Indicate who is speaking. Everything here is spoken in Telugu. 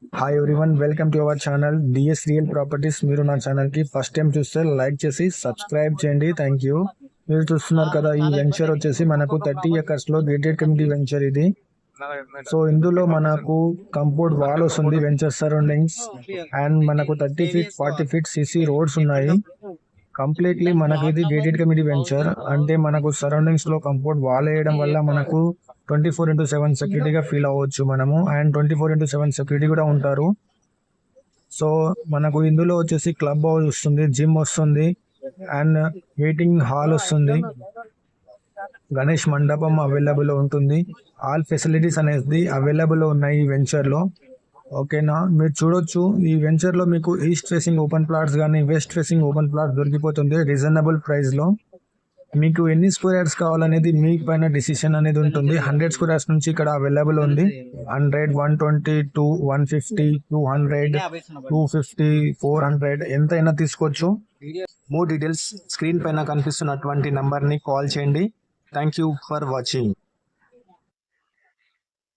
Speaker 1: Hi everyone, welcome to our channel DS real properties. మీరు నా ఛానల్కి ఫస్ట్ టైం చూస్తే లైక్ చేసి సబ్స్క్రైబ్ చేయండి. Thank you. మీరు చూస్తున్నారు కదా, ఈ వెంచర్ వచ్చేసి మనకు 30 acres గేటెడ్ కమ్యూనిటీ వెంచర్ ఇది. సో ఇందులో మనకు కంపౌండ్ వాల్ వస్తుంది, వెంచర్ సరౌండింగ్స్, అండ్ మనకు 30 feet 40 feet సిసి రోడ్స్ ఉన్నాయి. కంప్లీట్లీ మనకి ఇది గేటెడ్ కమ్యూనిటీ వెంచర్ అంటే మనకు సరౌండింగ్స్ లో కంపౌండ్ వాల్ వేయడం వల్ల మనకు 24/7 సెక్యూరిటీగా ఫీల్ అవ్వచ్చు మనము, అండ్ 24/7 సెక్యూరిటీ కూడా ఉంటారు. సో మనకు ఇందులో వచ్చేసి క్లబ్ హౌస్ వస్తుంది, జిమ్ వస్తుంది, అండ్ మీటింగ్ హాల్ వస్తుంది, గణేష్ మండపం అవైలబుల్ ఉంటుంది. ఆల్ ఫెసిలిటీస్ అనేది అవైలబుల్ ఉన్నాయి ఈ వెంచర్లో. ఓకేనా, మీరు చూడొచ్చు ఈ వెంచర్లో మీకు ఈస్ట్ ఫేసింగ్ ఓపెన్ ప్లాట్స్ కానీ వెస్ట్ ఫేసింగ్ ఓపెన్ ప్లాట్స్ దొరికిపోతుంది రీజనబుల్ ప్రైస్లో. మీకు ఎన్ని స్క్వేర్ యార్డ్స్ కావాలనేది మీ పైన డిసిషన్ అనేది ఉంటుంది. 100 స్క్వేర్ యార్డ్స్ నుంచి ఇక్కడ అవైలబుల్ ఉంది. 100, 120, 150, 200, 250, 400 ఎంతైనా తీసుకోవచ్చు. మోర్ డీటెయిల్స్ స్క్రీన్ పైన కనిపిస్తున్నటువంటి నంబర్ని కాల్ చేయండి. Thank you for watching.